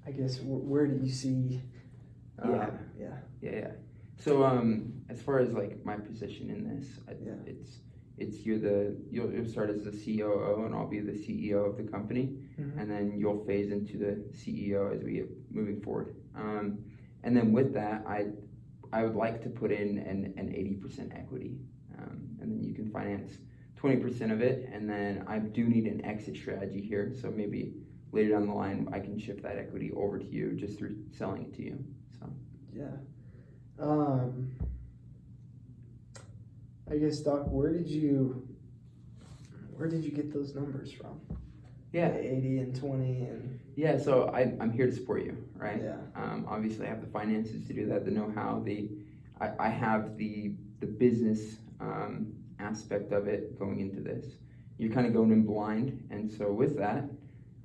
I guess where do you see? Yeah. Yeah. So as far as like my position in this, it's you'll start as the COO and I'll be the CEO of the company, and then you'll phase into the CEO as we get moving forward. And then with that, I would like to put in an 80% equity, and then you can finance 20% of it, and then I do need an exit strategy here, so maybe later down the line I can shift that equity over to you just through selling it to you. So I guess, Doc, where did you get those numbers from? Yeah, 80 and 20 and so I'm here to support you, right? Yeah. Obviously I have the finances to do that, the know-how, I have the business aspect of it going into this. You're kind of going in blind, and so with that,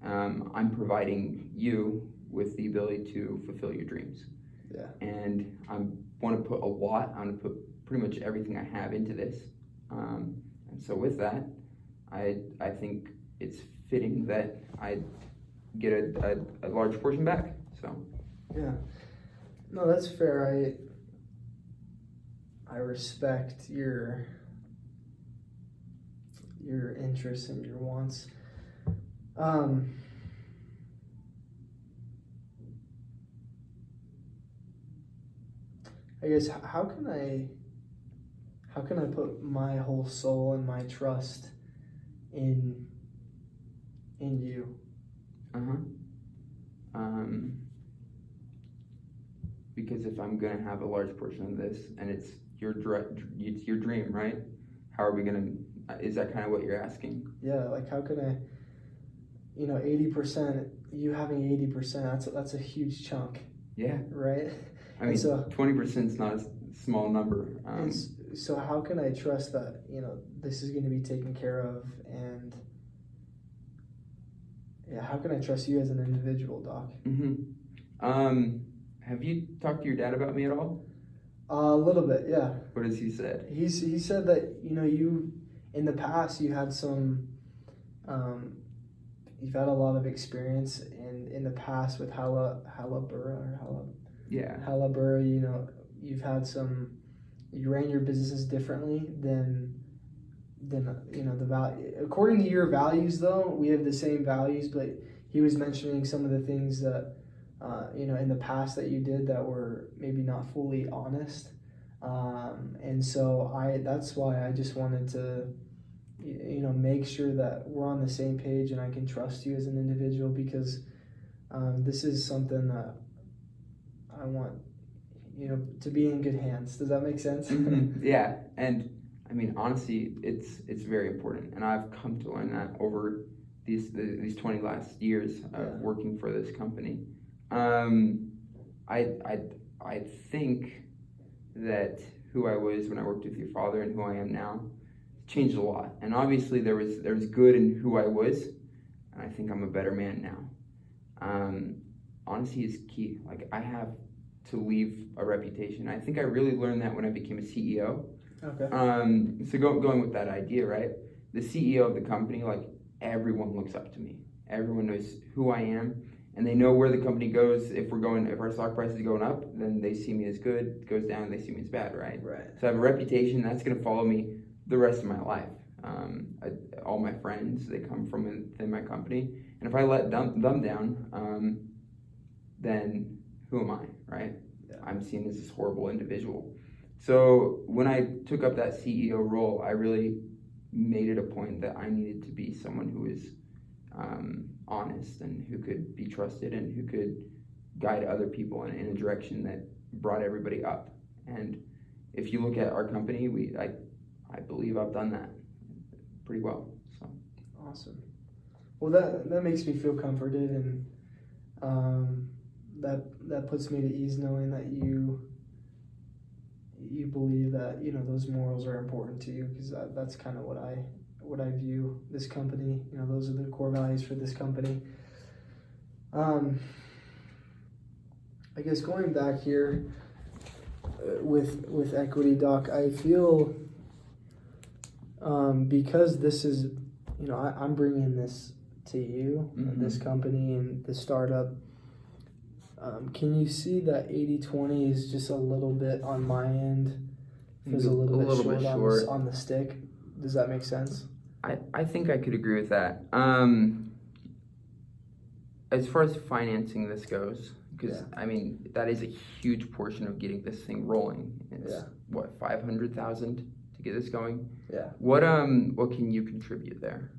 I'm providing you with the ability to fulfill your dreams. Yeah. And I want to put a lot. I want to put pretty much everything I have into this, and so with that, I think it's fitting that I get a large portion back. So yeah, no, that's fair. I respect your interests and your wants. I guess how can I put my whole soul and my trust in you? Because if I'm gonna have a large portion of this, and it's your dream, right? How are we gonna? Is that kind of what you're asking? Yeah, like how can I? 80%. You having 80%. That's a huge chunk. Yeah. Right. I mean, 20% is not a small number. So how can I trust that this is going to be taken care of, and how can I trust you as an individual, Doc? Have you talked to your dad about me at all? A little bit, yeah. What has he said? He said that you in the past you had some you've had a lot of experience in the past with HalaMaterials. You've had you ran your businesses differently than the value. According to your values, though, we have the same values, but he was mentioning some of the things that in the past that you did that were maybe not fully honest, and so that's why I just wanted to make sure that we're on the same page and I can trust you as an individual, because this is something that I want to be in good hands. Does that make sense? Yeah, and I mean, honestly, it's very important, and I've come to learn that over these 20 last years of working for this company. I think that who I was when I worked with your father and who I am now changed a lot, and obviously there was good in who I was, and I think I'm a better man now. Honesty is key. Like, I have to leave a reputation. I think I really learned that when I became a CEO. Okay. So going with that idea, right? The CEO of the company, like, everyone looks up to me. Everyone knows who I am, and they know where the company goes. If our stock price is going up, then they see me as good. It goes down, they see me as bad, right? Right. So I have a reputation that's going to follow me the rest of my life. All my friends, they come from within my company, and if I let them down, then who am I, right? Yeah. I'm seen as this horrible individual. So when I took up that CEO role, I really made it a point that I needed to be someone who is honest and who could be trusted and who could guide other people in a direction that brought everybody up. And if you look at our company, I believe I've done that pretty well. So awesome. Well, that makes me feel comforted, and that puts me at ease knowing that you believe that those morals are important to you, because that's kind of what I view this company. Those are the core values for this company. I guess going back here with equity, Doc, I feel because this is I'm bringing this to you, this company and the startup. Can you see that 80-20 is just a little bit on my end? Feels a little bit short on the stick. Does that make sense? I think I could agree with that. As far as financing this goes, because I mean that is a huge portion of getting this thing rolling. It's what, 500,000 to get this going. Yeah. What can you contribute there?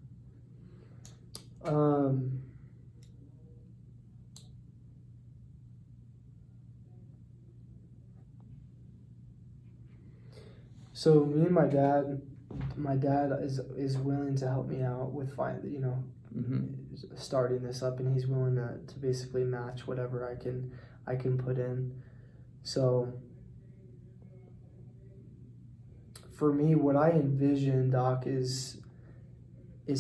So me and my dad is willing to help me out with starting this up, and he's willing to basically match whatever I can put in. So for me, what I envision, Doc, is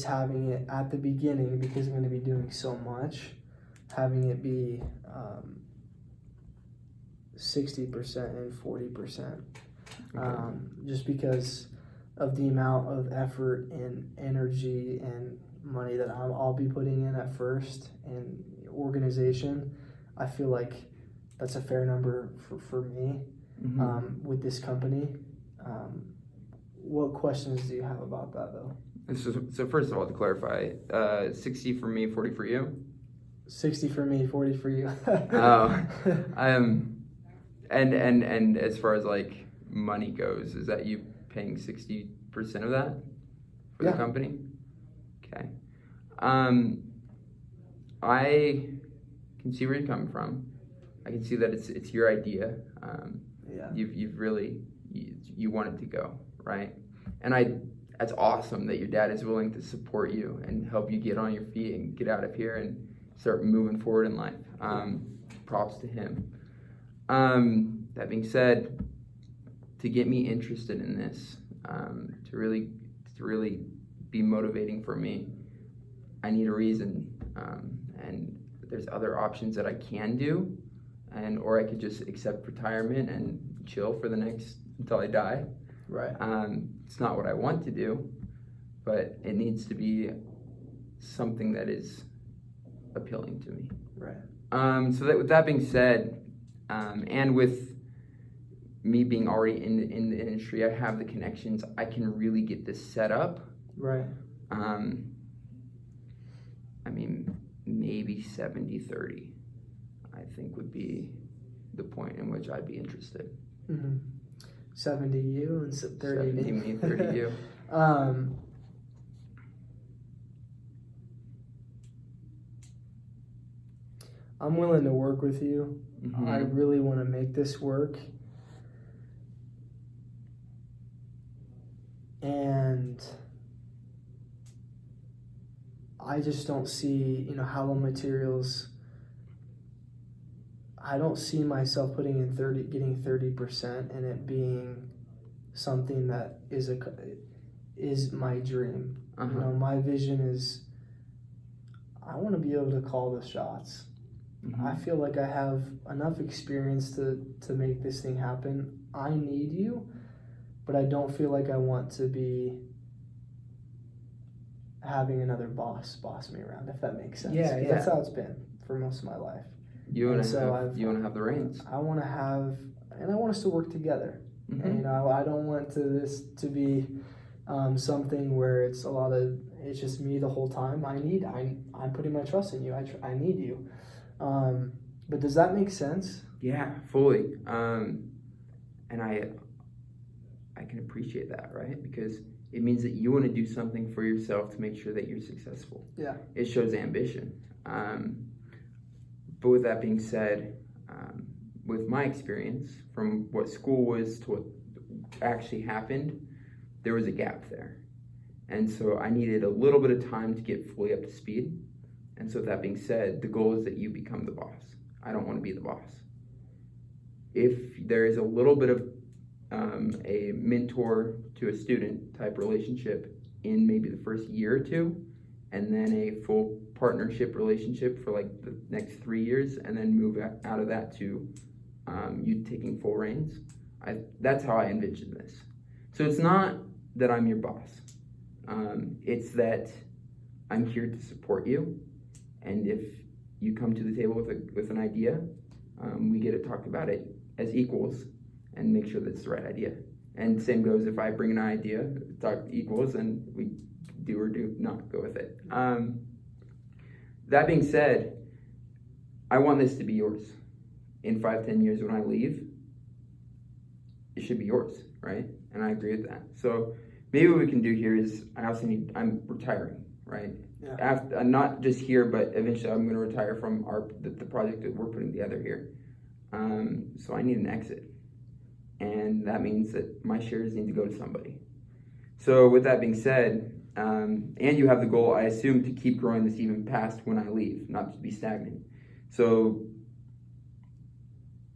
having it at the beginning, because I'm going to be doing so much, having it be 60% and 40%. Okay. Just because of the amount of effort and energy and money that I'll be putting in at first, and organization, I feel like that's a fair number for me with this company. What questions do you have about that, though? So first of all, to clarify, 60 for me, 40 for you? 60 for me, 40 for you. And as far as like money goes, is that you paying 60% of that for the company? Okay. I can see where you're coming from. I can see that it's your idea. You've really you want it to go, right? And that's awesome that your dad is willing to support you and help you get on your feet and get out of here and start moving forward in life. Props to him. That being said, to get me interested in this, to really be motivating for me, I need a reason, and there's other options that I can do, or I could just accept retirement and chill for until I die. Right. It's not what I want to do, but it needs to be something that is appealing to me. Right. So that with that being said, and with me being already in the industry, I have the connections. I can really get this set up. Right. I mean, maybe 70-30, I think would be the point in which I'd be interested. 70 you and 30 70 me, 30 you. I'm willing to work with you. I really want to make this work. And I just don't see, HalaMaterials. I don't see myself putting in getting 30% and it being something that is my dream. My vision is I want to be able to call the shots. I feel like I have enough experience to make this thing happen. I need you, but I don't feel like I want to be having another boss me around, if that makes sense. Yeah. That's how it's been for most of my life. You want to have the reins. I want to have, and I want us to work together. And, I don't want this to be something where it's it's just me the whole time. I'm putting my trust in you. I need you. But does that make sense? Yeah, fully. And I can appreciate that, right? Because it means that you want to do something for yourself to make sure that you're successful. Yeah. It shows ambition. But with that being said, with my experience, from what school was to what actually happened, there was a gap there. And so I needed a little bit of time to get fully up to speed. And so with that being said, the goal is that you become the boss. I don't want to be the boss. If there is a little bit of a mentor to a student type relationship in maybe the first year or two, and then a full partnership relationship for like the next 3 years, and then move out of that to you taking full reins, that's how I envision this. So it's not that I'm your boss. It's that I'm here to support you, and if you come to the table with an idea, we get to talk about it as equals and make sure that's the right idea. And same goes if I bring an idea, talk equals, and we do or do not go with it. That being said, I want this to be yours. In 5-10 years when I leave, it should be yours, right? And I agree with that. So maybe what we can do here is I'm retiring, right? Yeah. After, not just here, but eventually I'm going to retire from the project that we're putting together here. So I need an exit. And that means that my shares need to go to somebody. So with that being said, and you have the goal, I assume, to keep growing this even past when I leave, not to be stagnant. So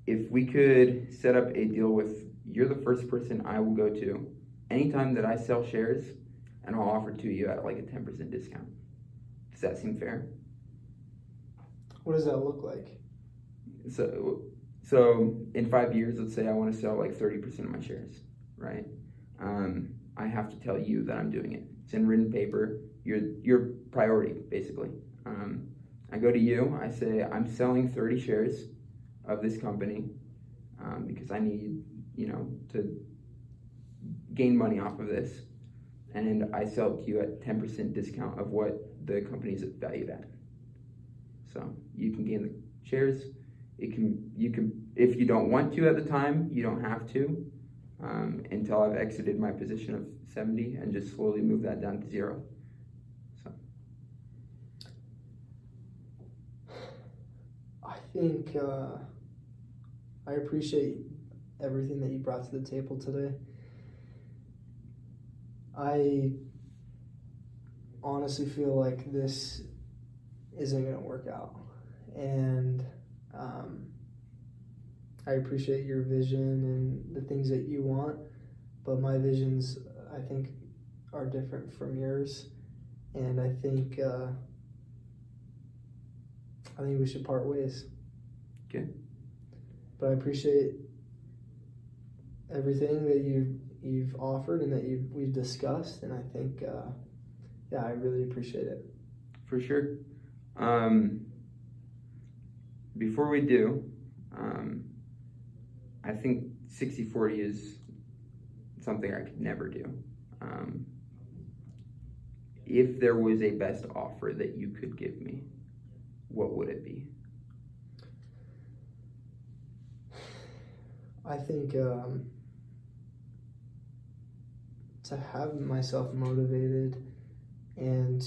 if we could set up a deal with, you're the first person I will go to anytime that I sell shares, and I'll offer to you at like a 10% discount. Does that seem fair? What does that look like? So in 5 years, let's say I want to sell like 30% of my shares, right? I have to tell you that I'm doing it. It's in written paper. You're priority, basically. I go to you. I say I'm selling 30 shares of this company because I need, to gain money off of this, and I sell it to you at 10% discount of what the company is valued at. So you can gain the shares. You can if you don't want to at the time, you don't have to until I've exited my position of 70 and just slowly move that down to 0. So I think I appreciate everything that you brought to the table today. I honestly feel like this isn't going to work out, and I appreciate your vision and the things that you want, but my visions, I think, are different from yours, and I think we should part ways. Okay. But I appreciate everything that you've offered and that we've discussed, and I think I really appreciate it. For sure. Before we do, I think 60-40 is something I could never do. If there was a best offer that you could give me, what would it be? I think to have myself motivated and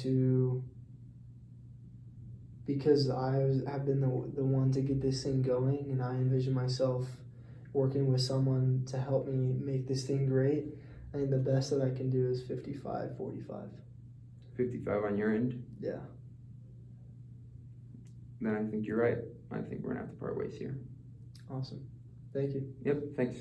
because have been the one to get this thing going, and I envision myself working with someone to help me make this thing great. I think the best that I can do is 55-45. 55 on your end? Yeah. Then I think you're right. I think we're going to have to part ways here. Awesome. Thank you. Yep, thanks.